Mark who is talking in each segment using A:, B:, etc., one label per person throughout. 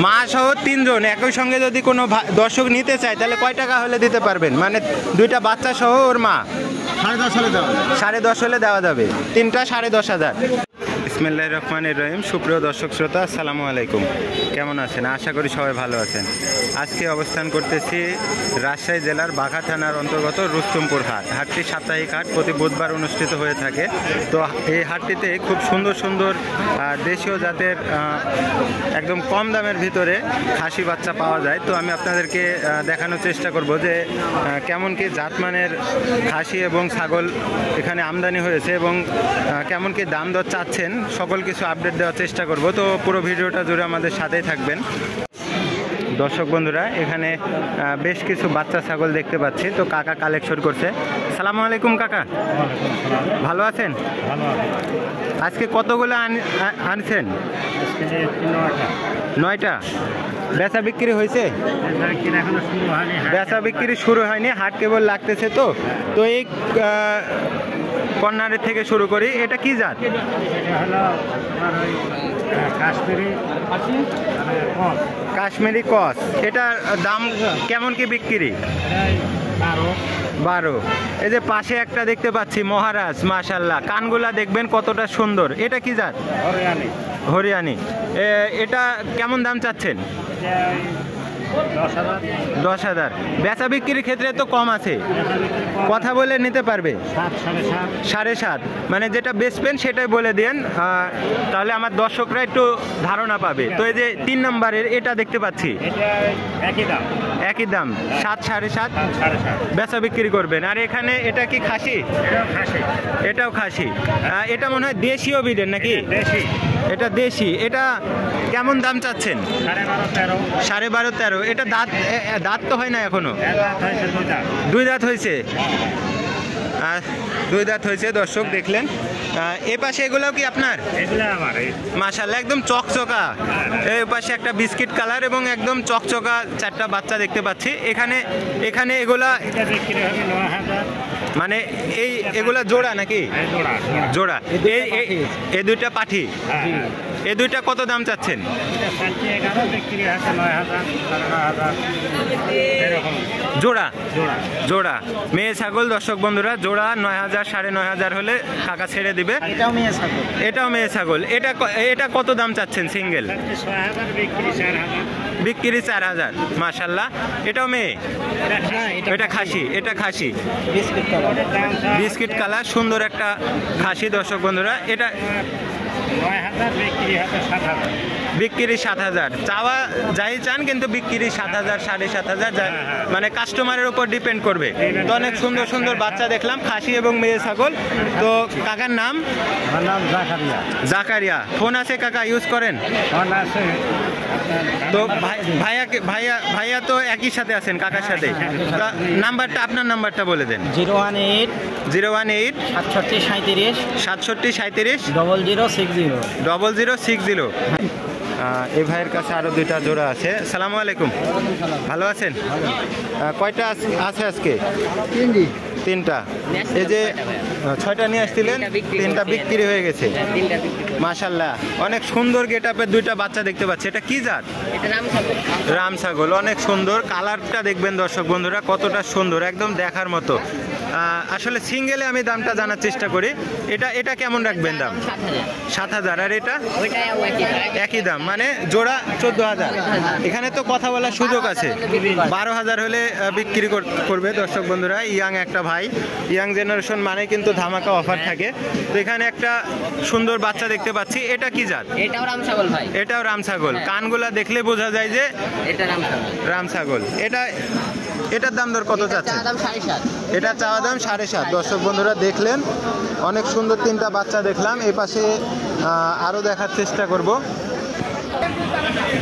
A: মা সহ 3 জন একই সঙ্গে যদি কোনো দর্শক নিতে চায় তাহলে কয় টাকা হলে দিতে পারবেন? মানে 2টা বাচ্চা সহ ওর মা
B: 10.5 হলে দেওয়া যাবে।
A: 10.5 হলে দেওয়া যাবে। 3টা 10.5,000। বিসমিল্লাহির রহমানির রহিম। সুপ্রিয় দর্শক শ্রোতা, আসসালামু আলাইকুম। কেমন আছেন? আশা করি সবাই ভালো আছেন। আজকে অবস্থান করতেছি রাজশাহী জেলার বাঘা থানার অন্তর্গত রুস্তমপুর হাট। হাটটি সাপ্তাহিক হাট, প্রতি বুধবার অনুষ্ঠিত হয়ে থাকে। তো এই হাটটিতে খুব সুন্দর সুন্দর দেশীয় জাতের একদম কম দামের ভিতরে খাসি বাচ্চা পাওয়া যায়। তো আমি আপনাদেরকে দেখানোর চেষ্টা করব যে কেমন কি জাতমানের খাসি এবং ছাগল এখানে আমদানি হয়েছে এবং কেমন কি দাম দর চাচ্ছেন, সকল কিছু আপডেট দেওয়ার চেষ্টা করব। তো পুরো ভিডিওটা জুড়ে আমাদের সাথেই থাকবেন। দর্শক বন্ধুরা, এখানে বেশ কিছু বাচ্চা ছাগল দেখতে পাচ্ছি। তো কাকা কালেকশন করছে। সালামু আলাইকুম কাকা, ভালো আছেন? আজকে কতগুলো আনছেন? 9টা। বেচা বিক্রি হয়েছে? বেচা বিক্রি শুরু হয়নি, হাট কেবল লাগতেছে। তো তো এই কর্নারের থেকে শুরু করি। এটা কি জাত? কাশ্মীরি ক্রস। এটার দাম কেমন কি বিক্রি? 12। এই যে পাশে একটা দেখতে পাচ্ছি মহারাজ, মাশাআল্লাহ, কানগুলা দেখবেন কতটা সুন্দর। এটা কি জাত? হরিয়ানি। এটা কেমন দাম চাচ্ছেন? 10,000। বেচা বিক্রির ক্ষেত্রে তো কম আছে, কথা বলে নিতে পারবে? 7.5। মানে যেটা বেচবেন সেটাই বলে দেন, তাহলে আমার দর্শকরা একটু ধারণা পাবে। তো এই যে 3 নম্বরের এটা দেখতে পাচ্ছি একই দাম 7, 7.5 বেচা বিক্রি করবেন। আর এখানে এটা কি খাসি? এটাও খাসি। এটা মনে হয় দেশীয় বিডের নাকি? এটা দেশি। এটা কেমন দাম চাচ্ছেন? 12.5, 13। এটা দাঁত তো হয় না এখনো? 2 দাঁত হয়েছে। 2 দাঁত হয়েছে। দর্শক দেখলেন। এ পাশে এগুলোও কি আপনার? মাশাআল্লাহ, একদম চকচকা। এই পাশে একটা বিস্কিট কালার এবং একদম চকচকা 4টা বাচ্চা দেখতে পাচ্ছি। এখানে এগুলা মানে এগুলা জোড়া নাকি? জোড়া। এই 2টা পাঠি। এই 2টা কত দাম চাচ্ছেন? জোড়া। জোড়া মেয়ে ছাগল। দর্শক বন্ধুরা, জোড়া 9,000, 9,500 হলে টাকা ছেড়ে দিবে। এটাও মেয়ে ছাগল। এটা কত দাম চাচ্ছেন সিঙ্গেল? বিক্রি 4,000। মাশাআল্লাহ। এটাও মেয়ে? এটা খাসি। এটা খাসি বিস্কিট কালার, সুন্দর একটা খাসি। দর্শক বন্ধুরা, এটা বিক্রি 7,000। চাওয়া যাই চান, কিন্তু বিক্রি 7,000, 7,500, মানে কাস্টমারের উপর ডিপেন্ড করবে। তো অনেক সুন্দর সুন্দর বাচ্চা দেখলাম, খাসি এবং মেয়ে ছাগল। তো কাকার নাম? জাকারিয়া। ফোন আছে কাকা? ইউজ করেন? তো ভাইয়া তো একই সাথে আছেন কাকার সাথে। নাম্বারটা, আপনার নাম্বারটা বলে দেন।
B: 018
A: 67 37 0060। এই ভাইয়ের কাছে আরো 2টা জোড়া আছে। আসসালামু আলাইকুম, ভালো আছেন? কয়টা আছে আজকে? 3টা। এই যে 6টা নিয়ে আসছিলেন, 3টা বিক্রি হয়ে গেছে। মাশাআল্লাহ, অনেক সুন্দর গেটআপের 2টা বাচ্চা দেখতে পাচ্ছি। এটা কি জাত? রাম ছাগল। অনেক সুন্দর কালারটা দেখবেন দর্শক বন্ধুরা, কতটা সুন্দর, একদম দেখার মতো। আসলে সিঙ্গেলে আমি দামটা জানার চেষ্টা করি। এটা কেমন রাখবেন দাম? 7,000। আর এটা একই দাম, মানে জোড়া 14,000। এখানে তো কথা বলার সুযোগ আছে। 12,000 হলে বিক্রি করবে। দর্শক বন্ধুরা, ইয়াং একটা ভাই, ইয়াং জেনারেশন মানে কিন্তু ধামাকা অফার থাকে। তো এখানে একটা সুন্দর বাচ্চা দেখতে পাচ্ছি। এটা কি জাত?
C: এটাও রাম ছাগল ভাই।
A: এটাও রাম ছাগল। কানগুলা দেখলে বোঝা যায় যে
C: এটা
A: রাম ছাগল। এটার দাম দর কত চাচ্ছেন? এটা চাওয়া দাম 7.5। দর্শক বন্ধুরা দেখলেন, অনেক সুন্দর 3টা বাচ্চা দেখলাম। এই পাশে আরো দেখার চেষ্টা করব।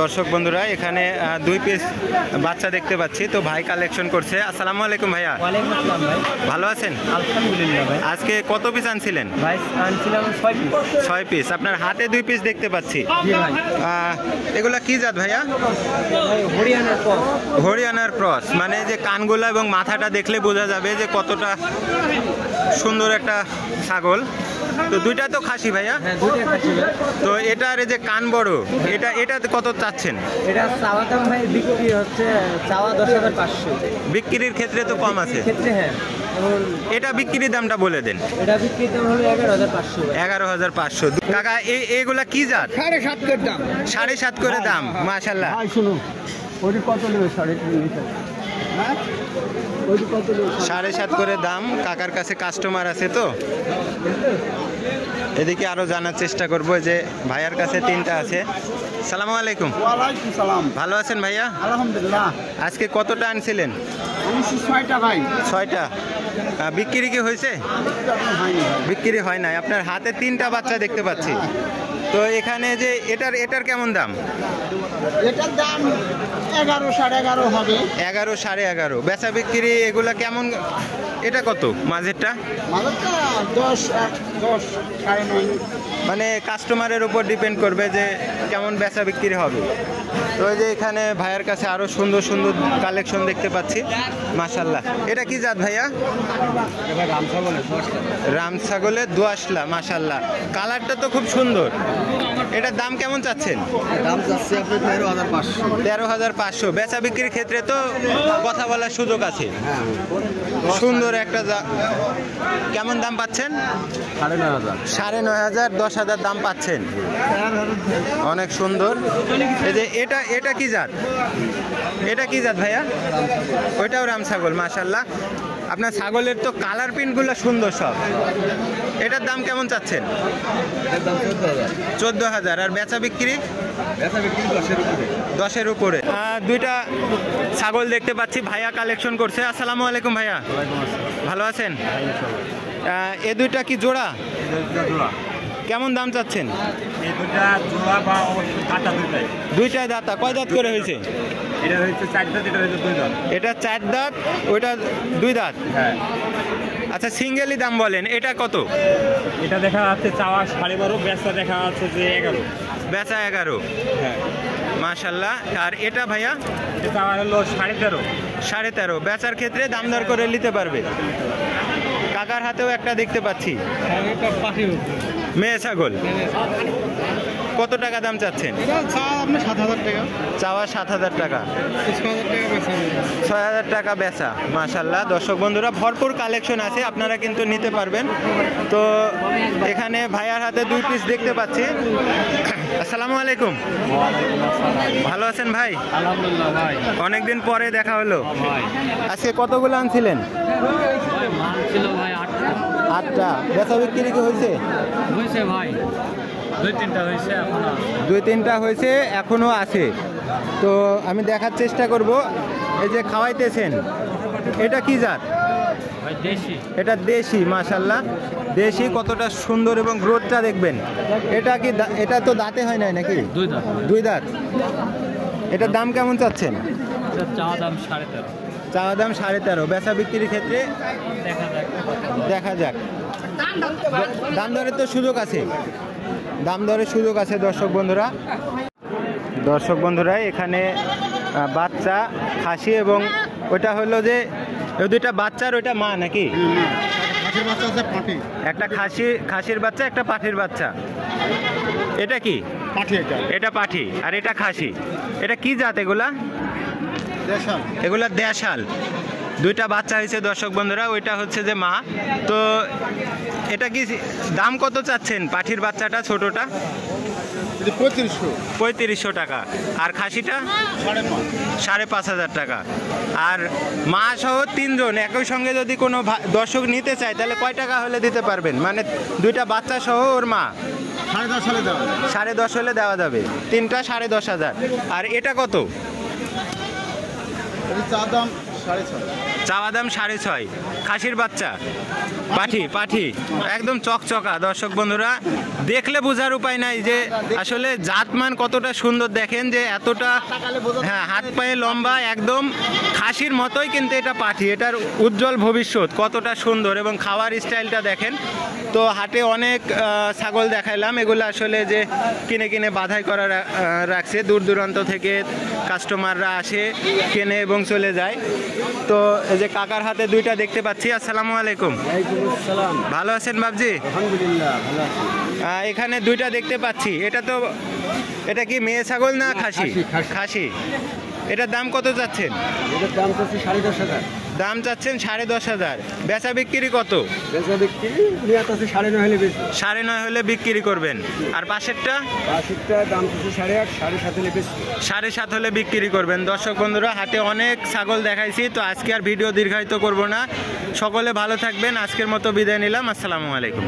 A: দর্শক বন্ধুরা, এখানে 2 পিস বাচ্চা দেখতে পাচ্ছি। তো ভাই কালেকশন করছে। আসসালামু আলাইকুম ভাইয়া।
B: ওয়ালাইকুম আসসালাম ভাই।
A: ভালো আছেন?
B: আলহামদুলিল্লাহ ভাই।
A: আজকে কত পিস আনছিলেন?
B: ভাই আনছিলাম 6 পিস।
A: 6 পিস। আপনার হাতে 2 পিস দেখতে পাচ্ছি।
B: জি ভাই।
A: এগুলা কি জাত ভাইয়া?
B: হরিয়ানার ক্রস।
A: হরিয়ানার ক্রস। মানে যে কানগুলা এবং মাথাটা দেখলে বোঝা যাবে যে কতটা সুন্দর একটা ছাগল। তো দুইটা তো খাসি ভাইয়া?
B: হ্যাঁ, দুইটাই খাসি ভাই।
A: তো এটার এই যে কান বড়, এটা কত চাচ্ছেন?
B: এটা চাওয়া দাম ভাই বিক্রি হচ্ছে চাওয়া 10,500।
A: বিক্রির ক্ষেত্রে তো কম আছে।
B: ক্ষেত্রে হ্যাঁ। এবং
A: এটা বিক্রির দামটা বলে দেন।
B: এটা বিক্রির দাম হলো 11,500।
A: 11,500 কাকা। এইগুলা কি জাত?
B: 7.5 করে দাম।
A: 7.5 করে দাম, মাশাআল্লাহ।
B: শুনুন, ওইটা কত নেবে? 3.5। হ্যাঁ, ওইটা কত নেবে?
A: 7.5 করে দাম। কাকার কাছে কাস্টমার আছে তো, এদিকে আরো জানার চেষ্টা করবো। যে ভাইয়ার কাছে 3টা আছে। সালামু আলাইকুম।
B: ওয়ালাইকুম সালাম।
A: ভালো আছেন ভাইয়া?
B: আলহামদুলিল্লাহ।
A: আজকে কতটা আনছিলেন?
B: 6টা ভাই।
A: 6টা। বিক্রি কি হয়েছে? বিক্রি হয় নাই। আপনার হাতে 3টা বাচ্চা দেখতে পাচ্ছি। তো এখানে যে এটার কেমন দাম?
B: এটার দাম 11, 11.5 হবে।
A: 11, 11.5। বেচা বিক্রি এগুলা কেমন? এটা কত মাঝেরটা?
B: মালটা 10, 9.5।
A: মানে কাস্টমারের উপর ডিপেন্ড করবে যে কেমন বেচা বিক্রি হবে। তো এই যে এখানে ভাইয়ের কাছে আরো সুন্দর সুন্দর কালেকশন দেখতে পাচ্ছি, মাশাআল্লাহ। এটা কি জাত ভাইয়া? রাম ছাগলের দোআঁশলা, মাশাআল্লাহ। কালারটা তো খুব সুন্দর। এটার দাম কেমন চাচ্ছেন?
B: দাম যাচ্ছে আপনি 13,500।
A: 13,500। বেচা বিক্রির ক্ষেত্রে তো কথা বলার সুযোগ আছে। সুন্দর একটা কেমন দাম পাচ্ছেন? 9,500। 10,000 দাম পাচ্ছেন। অনেক সুন্দর। এই যে এটা কি জাত? এটা কি জাত ভাইয়া? ওইটাও রাম ছাগল, মাশাআল্লাহ। আপনার ছাগলের তো কালার প্রিন্টগুলো সুন্দর সব। এটার দাম কেমন চাচ্ছেন? 14,000। আর বেচা বিক্রি? 10-এর উপরে। 2টা ছাগল দেখতে পাচ্ছি ভাইয়া কালেকশন করছে। আসসালামু আলাইকুম ভাইয়া। ভালো আছেন? এ 2টা কি জোড়া? কেমন দাম চাচ্ছেন?
B: এই দুটা জোড়া বা কাটা দুটাই।
A: 2টাই দাঁতা। কয় দাঁত করে হয়েছে?
B: এটা হচ্ছে 4 দাঁত, এটা হচ্ছে 2 দাঁত।
A: এটা 4 দাঁত, ওইটা 2 দাঁত।
B: হ্যাঁ।
A: আচ্ছা, সিঙ্গেলই দাম বলেন। এটা কত?
B: এটা দেখা যাচ্ছে চাওয়া 12.5, বেচা দেখা যাচ্ছে যে 11।
A: বেচা 11।
B: হ্যাঁ,
A: মাশাআল্লাহ। আর এটা ভাইয়া?
B: এটা চাওয়া হলো 13.5।
A: 13.5। বেচার ক্ষেত্রে দাম দর করে নিতে পারবে। কাকার হাতেও একটা দেখতে পাচ্ছি, মেয়ে ছাগল। কত টাকা দাম চাচ্ছেন?
B: আপনার 7,000 টাকা।
A: চাওয়া 7,000 টাকা। 6,000 টাকা বেচা। মাশাআল্লাহ। দর্শক বন্ধুরা, ভরপুর কালেকশন আছে, আপনারা কিন্তু নিতে পারবেন। তো এখানে ভাইয়ার হাতে 2 পিস দেখতে পাচ্ছি। আসসালামু আলাইকুম। ভালো আছেন ভাই?
B: আলহামদুলিল্লাহ ভাই।
A: অনেকদিন পরে দেখা হলো।
B: ভাই
A: আজকে কতগুলো আনছিলেন?
B: মাল ছিল ভাই 8টা।
A: 8টা। বেচা বিক্রি কি হয়েছে?
B: হয়েছে ভাই, 2-3টা হয়েছে, এখন
A: 2-3টা হয়েছে, এখনো আছে। তো আমি দেখার চেষ্টা করব। এই যে খাওয়াইতেছেন, এটা কি জাত?
B: ভাই দেশি।
A: এটা দেশি, মাশাআল্লাহ। দেশি। কতটা সুন্দর এবং গ্রোথটা দেখবেন। এটা কি এটা তো দাঁতে হয় নাই নাকি?
B: 2 দাঁত।
A: 2 দাঁত। এটার দাম কেমন চাচ্ছেন?
B: এটা চাওয়া দাম 13.5।
A: চাওয়া দাম 13.5। বেচা বিক্রির ক্ষেত্রে দেখা যাক। দাম দরের তো সুযোগ আছে। দাম দরের সুযোগ আছে। দর্শক বন্ধুরা এখানে বাচ্চা খাসি এবং ওটা হলো যে 2টা বাচ্চার, ওইটা মা নাকি? একটা খাসির বাচ্চা, একটা পাঠির বাচ্চা। এটা কি? এটা পাঠি আর এটা খাসি। এটা কি জাত এগুলা? এগুলা দেশাল। 2টা বাচ্চা হয়েছে দর্শক বন্ধুরা। ওইটা হচ্ছে যে মা। তো এটা কি দাম কত চাচ্ছেন? পাঠির বাচ্চাটা ছোটটা 3500 টাকা। আর খাসিটা 5,500 টাকা। আর মা সহ 3 জন একই সঙ্গে যদি কোনো দর্শক নিতে চায় তাহলে কয় টাকা হলে দিতে পারবেন? মানে 2টা বাচ্চা সহ ওর মা 10.5 হলে দেওয়া যাবে। 3টা 10,500। আর এটা কত? চাওয়া দাম 6.5। খাসির বাচ্চা, পাঠি একদম চকচকা। দর্শক বন্ধুরা, দেখলে বোঝার উপায় নাই যে আসলে জাতমান কতটা সুন্দর। দেখেন যে এতটা, হ্যাঁ, হাত পায়ে লম্বা, একদম খাসির মতোই, কিন্তু এটা পাঠি। এটার উজ্জ্বল ভবিষ্যৎ কতটা সুন্দর এবং খাওয়ার স্টাইলটা দেখেন। তো হাটে অনেক ছাগল দেখাইলাম। এগুলো আসলে যে কিনে বাধাই করা রাখছে। দূর দূরান্ত থেকে কাস্টমাররা আসে, কেনে এবং চলে যায়। তো এই যে কাকার হাতে দুইটা দেখতে পাচ্ছি। আসসালামু আলাইকুম।
B: সালাম।
A: ভালো আছেন বাবজি?
B: আলহামদুলিল্লাহ ভালো আছি।
A: এখানে দুইটা দেখতে পাচ্ছি। এটা কি মেয়ে ছাগল না খাসি?
B: খাসি।
A: খাসি। এটার দাম কত চাচ্ছেন?
B: এটার দাম চাচ্ছি 10,500।
A: দাম চাচ্ছেন 10,500। বেচা বিক্রি কত?
B: বেচা বিক্রি নিয়ে আছে 9.5 হলে বেশি।
A: 9.5 হলে বিক্রি করবেন। আর পাশেরটা?
B: পাশেরটা দাম চাচ্ছি 8.5, 7.5 হলে বেশি।
A: 7.5 হলে বিক্রি করবেন। দর্শক বন্ধুরা, হাটে অনেক ছাগল দেখাইছি, তো আজকে আর ভিডিও দীর্ঘায়িত করব না। সকলে ভালো থাকবেন। আজকের মতো বিদায় নিলাম। আসসালামু আলাইকুম।